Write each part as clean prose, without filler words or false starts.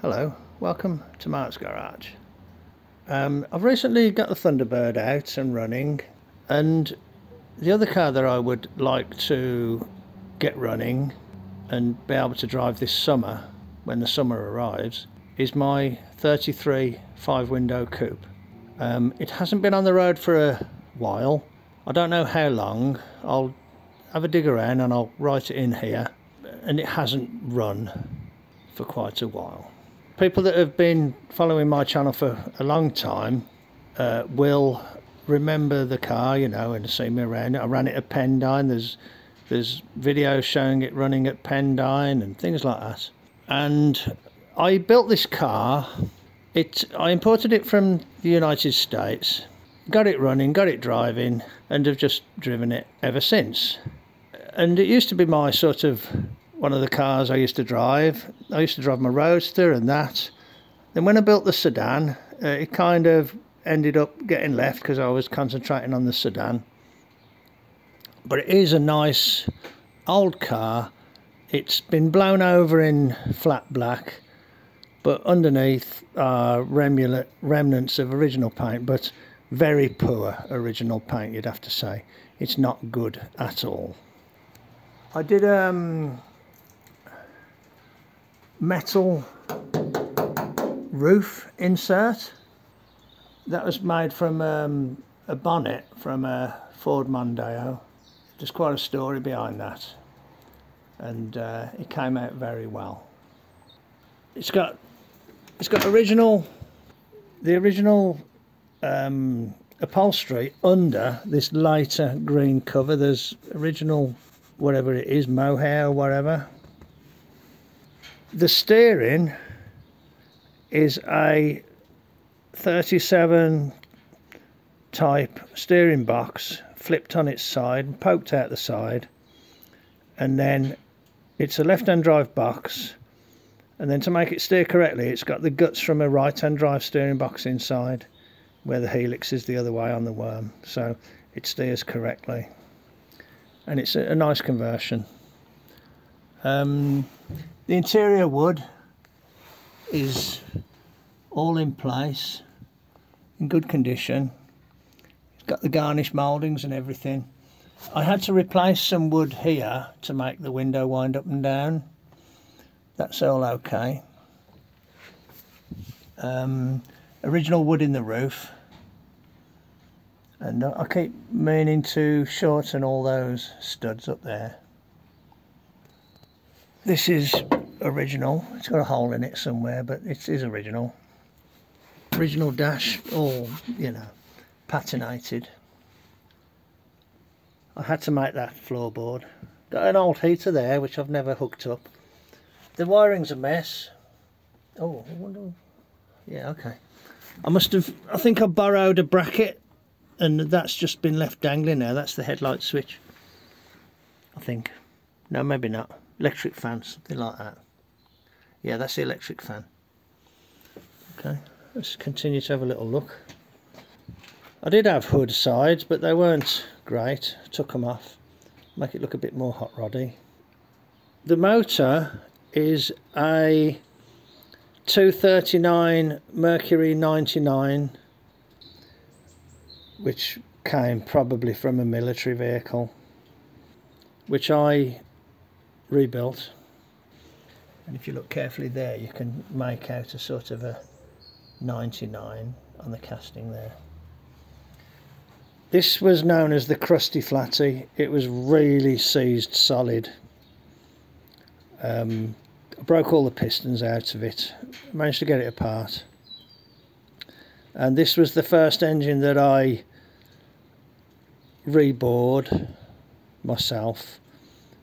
Hello, welcome to Mart's Garage. I've recently got the Thunderbird out and running, and the other car that I would like to get running and be able to drive this summer when the summer arrives is my 33 5-window coupe. It hasn't been on the road for a while. I don't know how long. I'll have a dig around and I'll write it in here, and it hasn't run for quite a while. People that have been following my channel for a long time will remember the car, you know, and see me around it. I ran it at Pendine. There's videos showing it running at Pendine and things like that. And I built this car. I imported it from the United States, got it running, got it driving, and have just driven it ever since. And it used to be my sort of one of the cars I used to drive. I used to drive my Roadster and that. Then when I built the sedan, it kind of ended up getting left because I was concentrating on the sedan. But it is a nice old car. It's been blown over in flat black, but underneath are remnants of original paint, but very poor original paint, you'd have to say. It's not good at all. I did metal roof insert that was made from a bonnet from a Ford Mondeo. There's quite a story behind that, and it came out very well. It's got the original upholstery under this lighter green cover. There's original whatever it is, mohair or whatever. The steering is a 37 type steering box, flipped on its side, poked out the side, and then it's a left-hand drive box, and then to make it steer correctly it's got the guts from a right-hand drive steering box inside, where the helix is the other way on the worm, so it steers correctly, and it's a nice conversion. The interior wood is all in place, in good condition. It's got the garnish mouldings and everything. I had to replace some wood here to make the window wind up and down. That's all okay. Original wood in the roof. And I keep meaning to shorten all those studs up there. This is original. It's got a hole in it somewhere, but it is original. Original dash, all, you know, patinated. I had to make that floorboard. Got an old heater there, which I've never hooked up. The wiring's a mess. Oh, I wonder... Yeah, okay. I think I borrowed a bracket, and that's just been left dangling now. That's the headlight switch, I think. No, maybe not. Electric fan, something like that. Yeah, that's the electric fan. Okay, let's continue to have a little look. I did have hood sides, but they weren't great. Took them off, make it look a bit more hot roddy. The motor is a 239 Mercury 99, which came probably from a military vehicle, which I rebuilt. And if you look carefully there, you can make out a sort of a 99 on the casting there. This was known as the crusty flatty. It was really seized solid. I broke all the pistons out of it, managed to get it apart. And this was the first engine that I rebored myself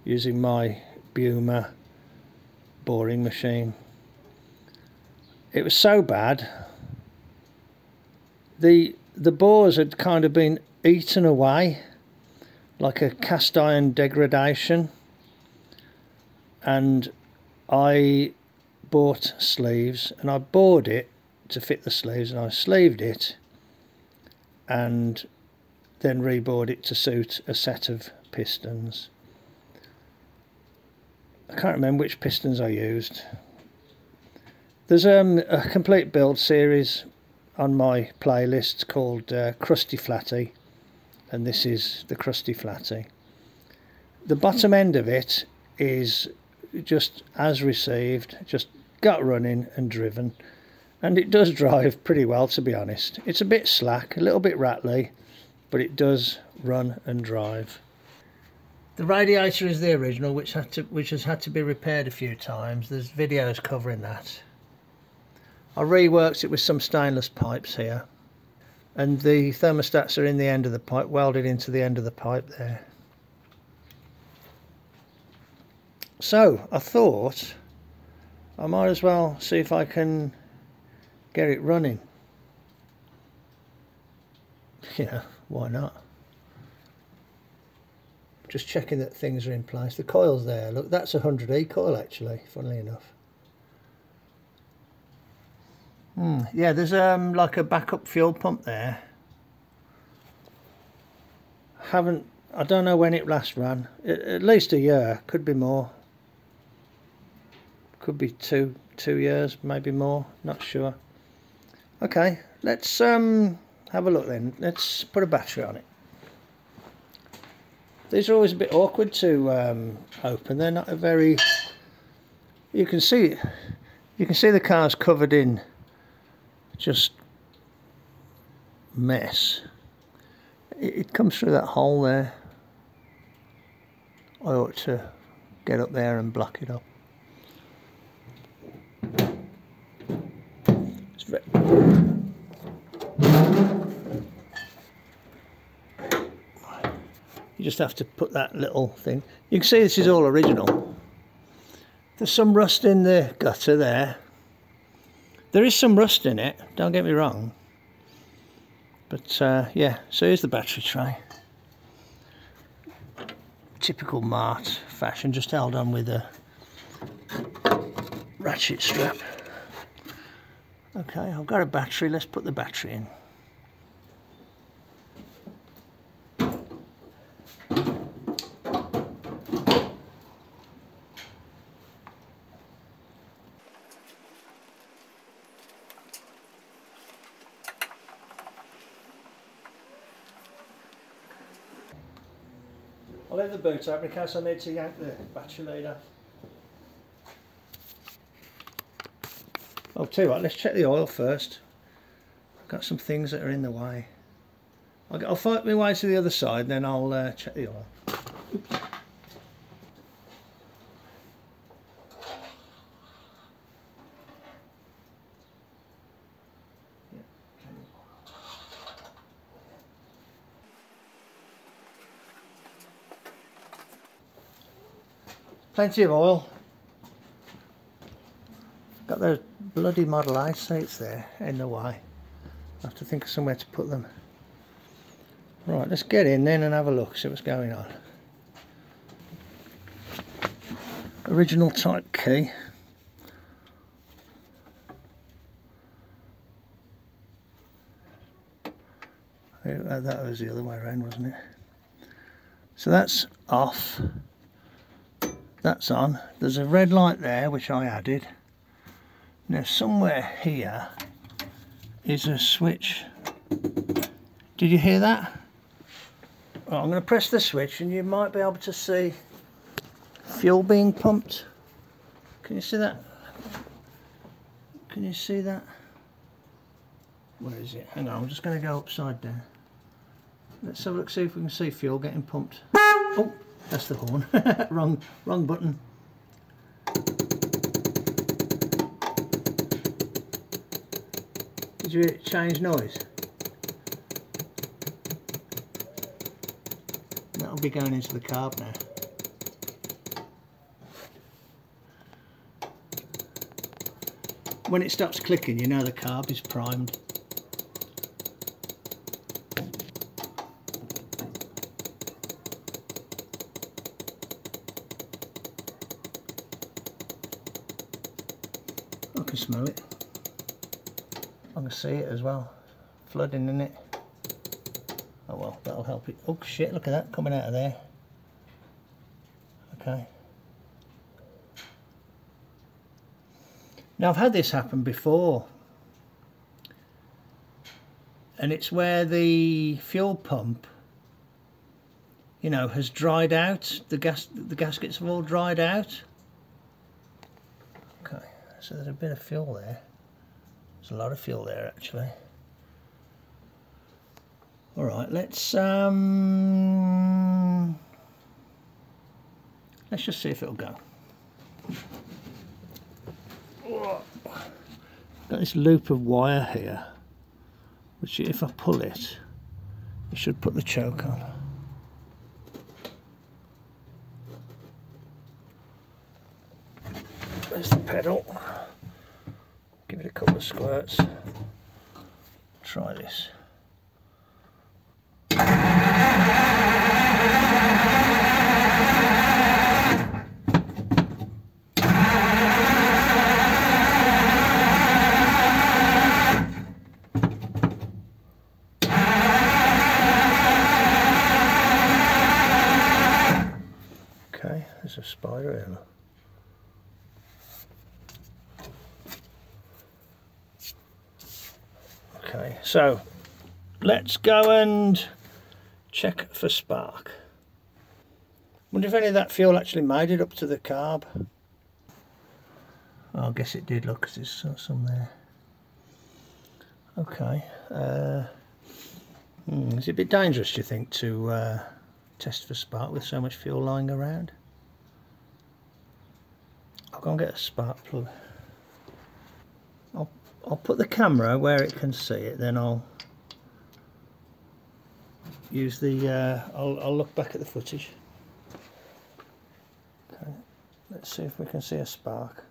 using my Buma boring machine. It was so bad, the bores had kind of been eaten away like a cast iron degradation, and I bought sleeves and I bored it to fit the sleeves, and I sleeved it and then rebored it to suit a set of pistons. I can't remember which pistons I used. There's a complete build series on my playlist called Crusty Flatty, and this is the Crusty Flatty. The bottom end of it is just as received, just got running and driven, and it does drive pretty well, to be honest. It's a bit slack, a little bit rattly, but it does run and drive. The radiator is the original, which has had to be repaired a few times. There's videos covering that. I reworked it with some stainless pipes here, and the thermostats are in the end of the pipe, welded into the end of the pipe there. So I thought I might as well see if I can get it running. Yeah, why not? Just checking that things are in place. The coil's there. Look, that's a 100E coil actually, funnily enough. Yeah, there's like a backup fuel pump there. I don't know when it last ran. At least a year, could be more. Could be two years, maybe more, not sure. Okay, let's have a look then. Let's put a battery on it. These are always a bit awkward to open. They're not a very... You can see the car's covered in just mess. It comes through that hole there. I ought to get up there and block it up. You just have to put that little thing. You can see this is all original. There's some rust in the gutter there. There is some rust in it, don't get me wrong. But yeah, so here's the battery tray. Typical Mart fashion, just held on with a ratchet strap. Okay, I've got a battery, let's put the battery in. I'll leave the boot open in case I need to yank the battery lead off. I'll tell you what, let's check the oil first. I've got some things that are in the way. I'll fight my way to the other side, then I'll check the oil. Oops. Plenty of oil. Got those bloody Model A seats there in the way. I have to think of somewhere to put them. Right, let's get in then and have a look, see what's going on. Original type key. That was the other way around, wasn't it? So that's off. That's on. There's a red light there which I added. Now somewhere here is a switch. Did you hear that? Right, I'm going to press the switch and you might be able to see fuel being pumped. Can you see that? Can you see that? Where is it? Hang on, I'm just going to go upside down. Let's have a look, see if we can see fuel getting pumped. Oh, that's the horn. wrong button. Did you change noise? That'll be going into the carb now. When it stops clicking, you know the carb is primed. I can smell it. I can see it as well. Flooding in it. Oh well, that'll help it. Oh shit, look at that coming out of there. Okay. Now I've had this happen before, and it's where the fuel pump, you know, has dried out. The gaskets have all dried out. Okay, so there's a bit of fuel there. There's a lot of fuel there actually. All right, let's just see if it'll go. Got this loop of wire here, which if I pull it, it should put the choke on. There's the pedal. Give it a couple of squirts. Try this. Okay, there's a spider here. Okay, so let's go and check for spark. Wonder if any of that fuel actually made it up to the carb. Oh, I guess it did, look, because there's some there. Okay. Is it a bit dangerous, do you think, to test for spark with so much fuel lying around? I'll go and get a spark plug. I'll put the camera where it can see it, then I'll use the I'll look back at the footage. Okay, let's see if we can see a spark.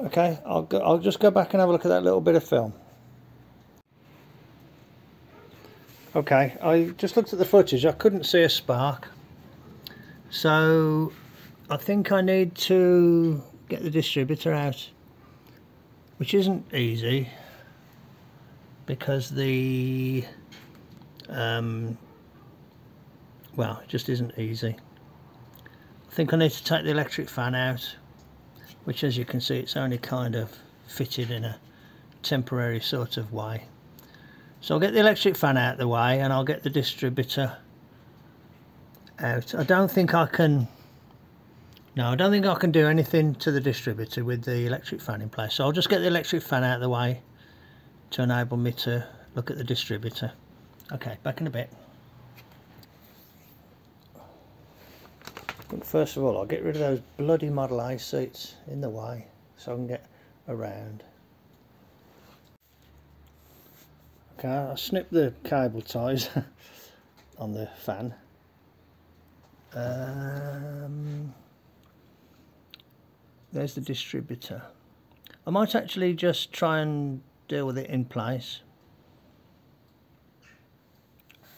Okay, I'll just go back and have a look at that little bit of film. Okay, I just looked at the footage, I couldn't see a spark, so I think I need to get the distributor out, which isn't easy because the well, it just isn't easy. I think I need to take the electric fan out, which, as you can see, it's only kind of fitted in a temporary sort of way. So I'll get the electric fan out of the way and I'll get the distributor out. I don't think I can do anything to the distributor with the electric fan in place. So I'll just get the electric fan out of the way to enable me to look at the distributor. Okay, back in a bit. But first of all, I'll get rid of those bloody Model A seats in the way so I can get around. Okay, I'll snip the cable ties on the fan. There's the distributor. I might actually just try and deal with it in place.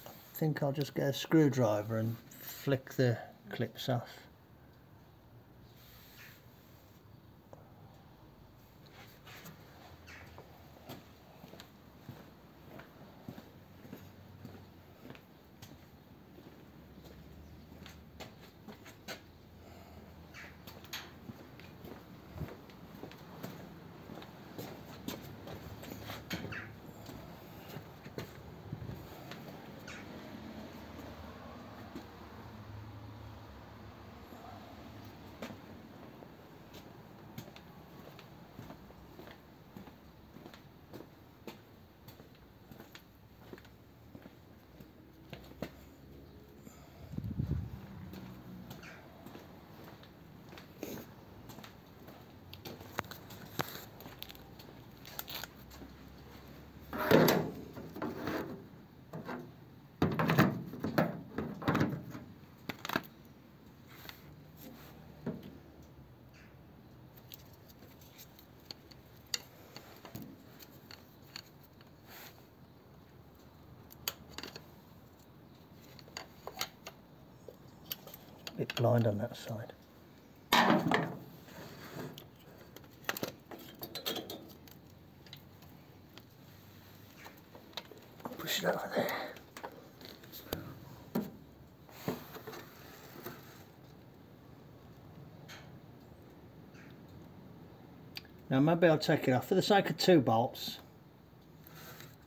I think I'll just get a screwdriver and flick the clips off. A bit blind on that side. I'll push it over there. Now maybe I'll take it off for the sake of 2 bolts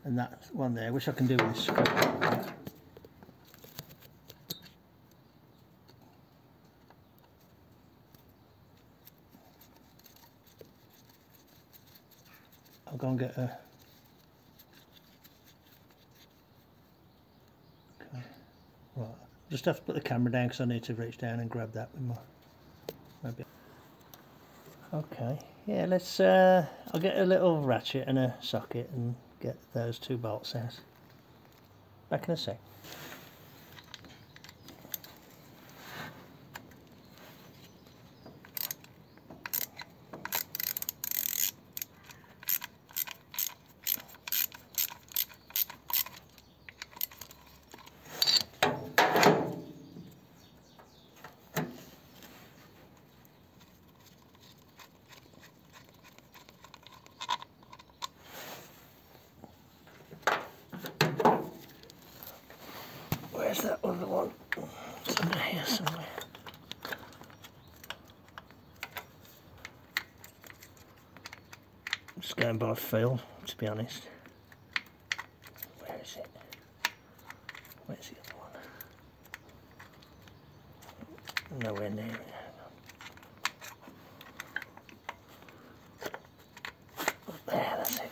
and that one there, which I can do with a screw. I'll go and get a... Okay. Right, just have to put the camera down because I need to reach down and grab that with my... Maybe. Okay, yeah, let's... I'll get a little ratchet and a socket and get those 2 bolts out. Back in a sec. Where's that other one? It's under here somewhere. I'm just going by feel, to be honest. Where is it? Where's the other one? Nowhere near it. There, that's it.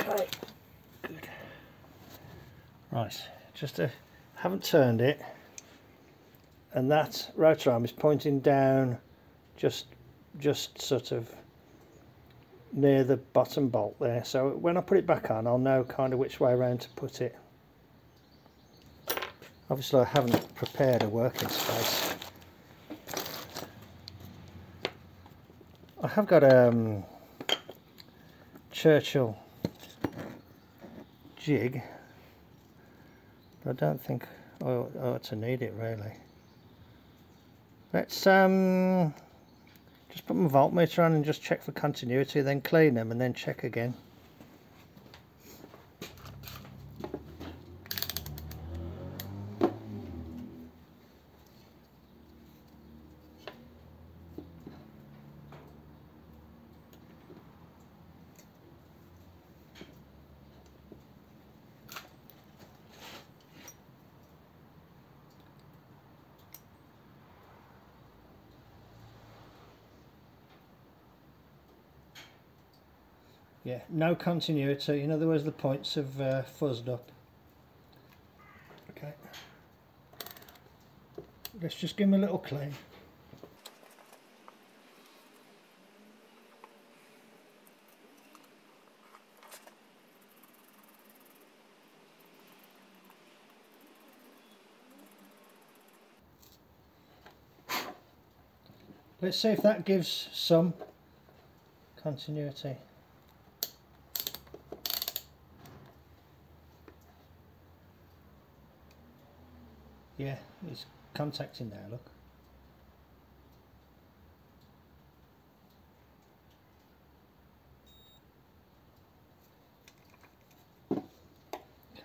Okay, good. Right, just haven't turned it, and that rotor arm is pointing down just sort of near the bottom bolt there, so when I put it back on I'll know kind of which way around to put it. Obviously I haven't prepared a working space. I have got a Churchill jig, but I don't think I ought to need it really. Let's just put my voltmeter on and just check for continuity, then clean them and then check again. Yeah, no continuity. In other words, the points have fuzzed up. Okay, let's just give them a little clean. Let's see if that gives some continuity. Yeah, it's contacting now, look. Okay.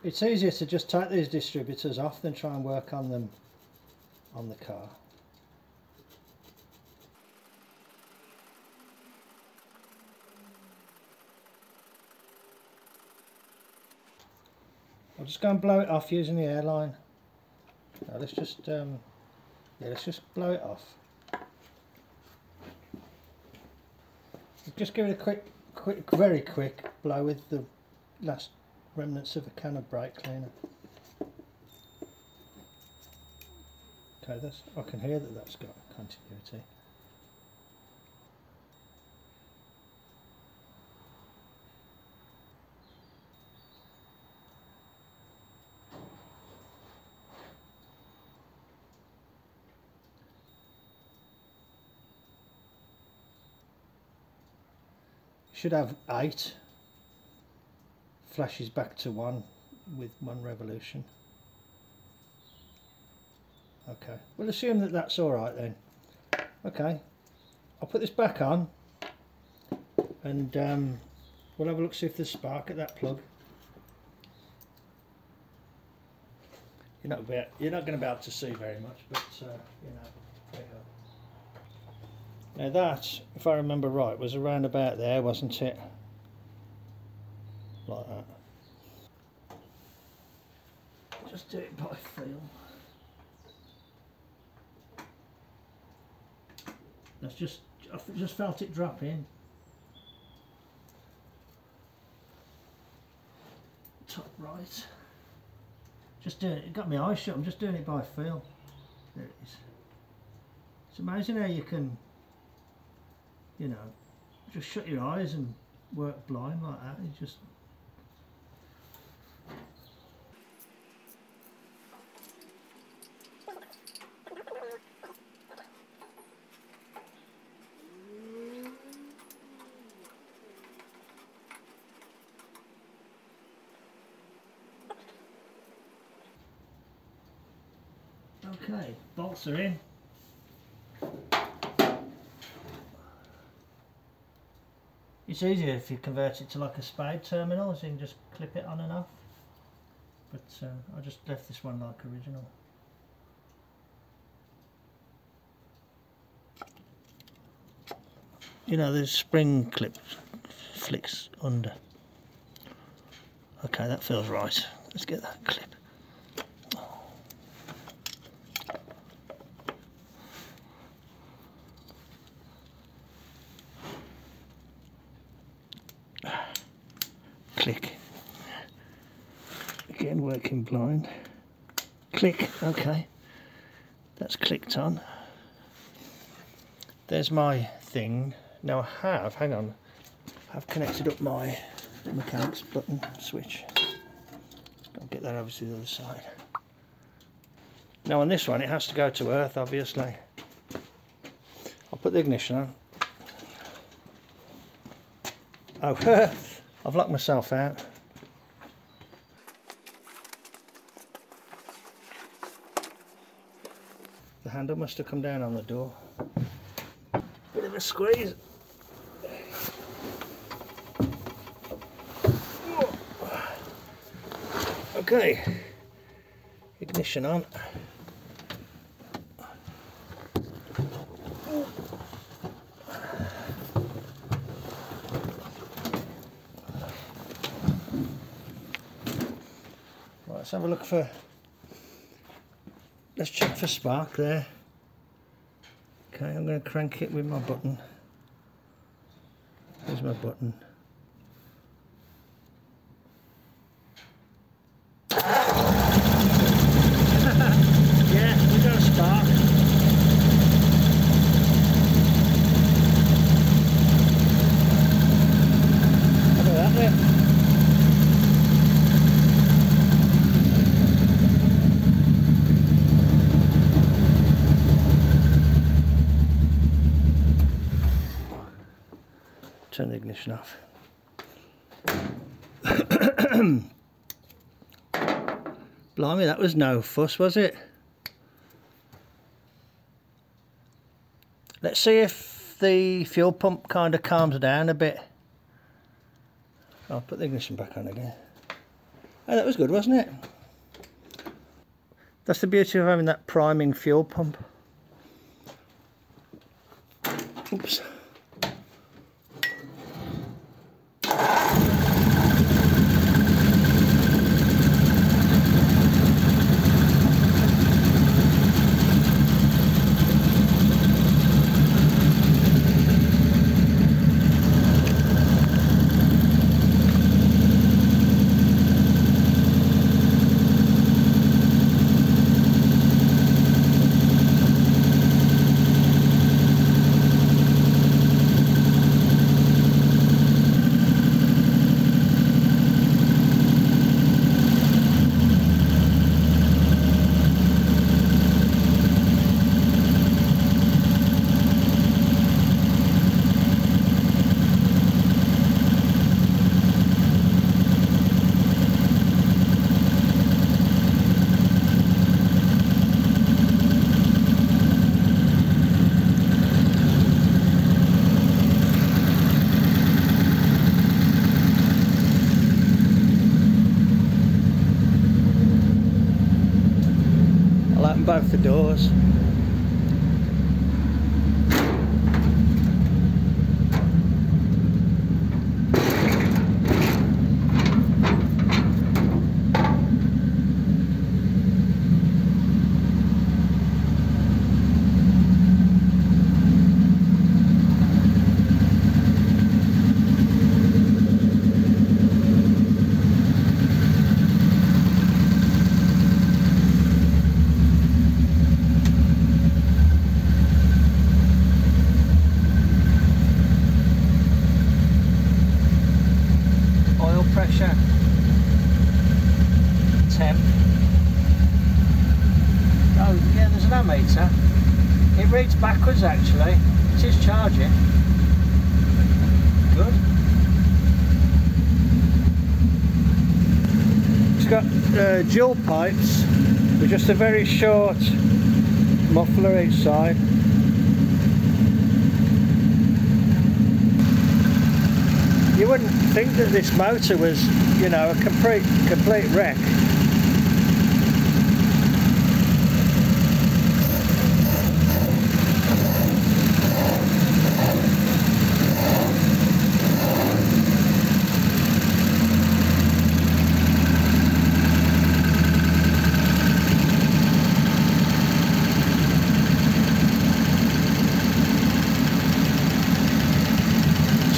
It's easier to just take these distributors off than try and work on them on the car. I'll just go and blow it off using the airline. Now let's just let's just blow it off. Just give it a very quick blow with the last remnants of a can of brake cleaner. Okay, I can hear that that's got continuity. should have 8. Flashes back to 1 with 1 revolution. Okay, we'll assume that that's alright then. Okay, I'll put this back on and we'll have a look, see if there's spark at that plug. You're not going to be able to see very much, but you know, there you go. Now that, if I remember right, was around about there, wasn't it? Like that. Just do it by feel. That's just, I just felt it drop in. Top right. Just doing it, it got my eyes shut, I'm just doing it by feel. There it is. It's amazing how you can, you know, just shut your eyes and work blind like that. You just okay, bolts are in. It's easier if you convert it to like a spade terminal, so you can just clip it on and off. But I just left this one like original. You know, there's spring clip flicks under. Okay, that feels right. Let's get that clip. Click. Again, working blind. Click. Okay, that's clicked on. There's my thing. Now I have, hang on, I've connected up my mechanics button switch. I'll get that over to the other side. Now on this one it has to go to earth, obviously. I'll put the ignition on. Oh, I've locked myself out. The handle must have come down on the door. Bit of a squeeze. Okay, ignition on. Right, let's have a look for, let's check for spark there. Okay, I'm going to crank it with my button. There's my button. Yeah, we got a spark. Look at that there. Turn the ignition off. Blimey, that was no fuss, was it? Let's see if the fuel pump kind of calms down a bit. I'll put the ignition back on again. Oh, that was good, wasn't it? That's the beauty of having that priming fuel pump. Oops. both the doors. Pressure, temp. Oh yeah, there's an ammeter. It reads backwards actually. It is charging. Good. It's got dual pipes with just a very short muffler each side. You wouldn't think that this motor was, you know, a complete wreck.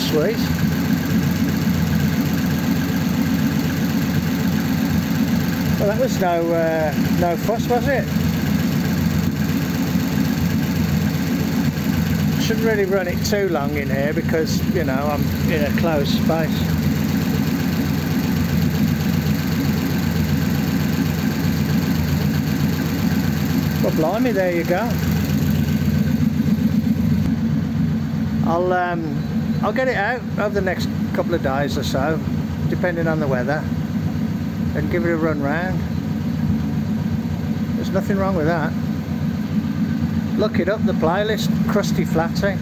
Sweet. Well, that was no fuss, was it? Shouldn't really run it too long in here because, you know, I'm in a closed space. Well, blimey, there you go. I'll get it out over the next couple of days or so, depending on the weather, and give it a run round. There's nothing wrong with that. Look it up, the playlist, Crusty Flatty.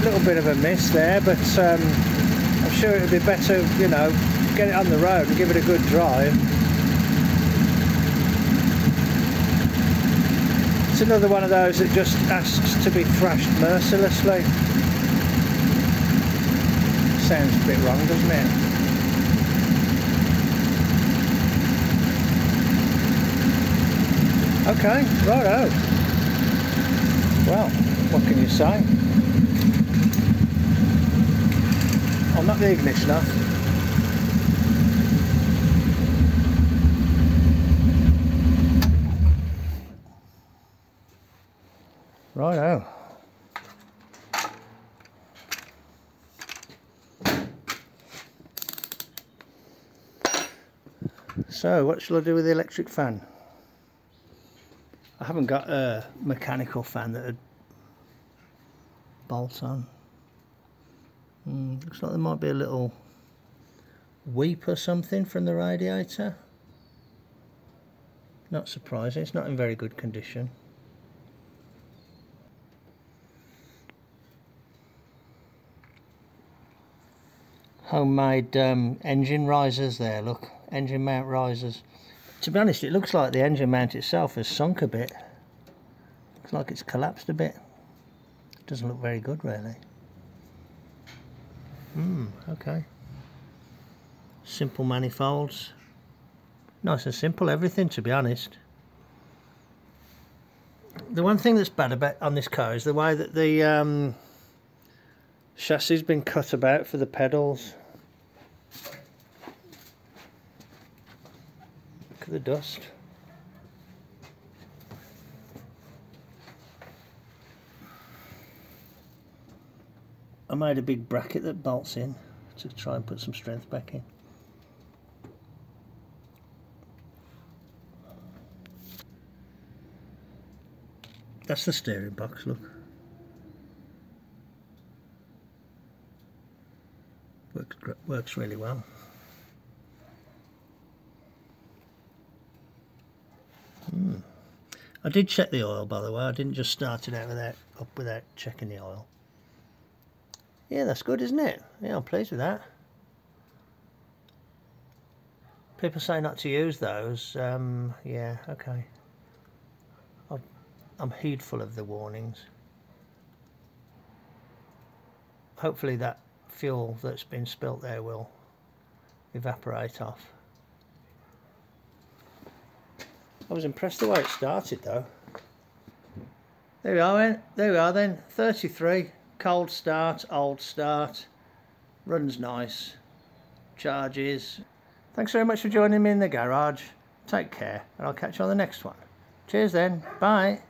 Little bit of a miss there, but I'm sure it would be better, you know, get it on the road and give it a good drive. It's another one of those that just asks to be thrashed mercilessly. Sounds a bit wrong, doesn't it? Okay, righto. Well, what can you say? I'll knock the ignition off. Righto. So, what shall I do with the electric fan? I haven't got a mechanical fan that would bolt on. Looks like there might be a little weep or something from the radiator. Not surprising, it's not in very good condition. Homemade engine risers there, look, engine mount risers. To be honest, it looks like the engine mount itself has sunk a bit. Looks like it's collapsed a bit. Doesn't look very good, really. Okay. Simple manifolds. Nice and simple, everything, to be honest. The one thing that's bad about on this car is the way that the chassis has been cut about for the pedals. Look at the dust. I made a big bracket that bolts in to try and put some strength back in. That's the steering box, look. Works really well. I did check the oil, by the way. I didn't just start it out without checking the oil. Yeah, that's good, isn't it? Yeah, I'm pleased with that. People say not to use those. Yeah, okay. I'm heedful of the warnings. Hopefully that fuel that's been spilt there will evaporate off. I was impressed the way it started though. There we are then. 33, cold start, old start, runs nice, charges. Thanks very much for joining me in the garage. Take care, and I'll catch you on the next one. Cheers then, bye.